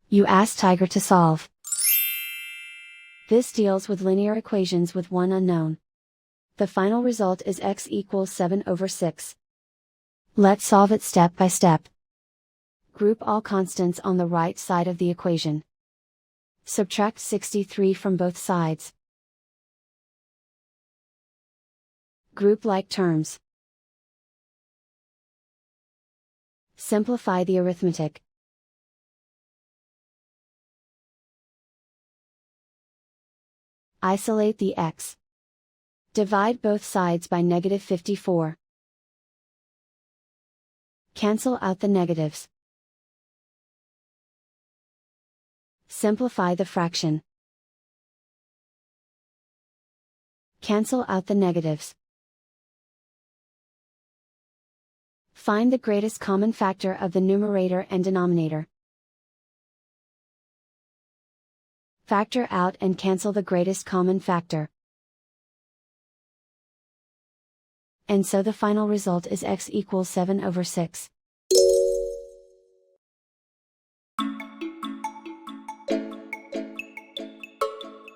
You ask Tiger to solve. This deals with linear equations with one unknown. The final result is x equals 7/6. Let's solve it step by step. Group all constants on the right side of the equation. Subtract 63 from both sides. Group like terms. Simplify the arithmetic. Isolate the x. Divide both sides by -54. Cancel out the negatives. Simplify the fraction. Cancel out the negatives. Find the greatest common factor of the numerator and denominator. Factor out and cancel the greatest common factor. And so the final result is x equals 7/6.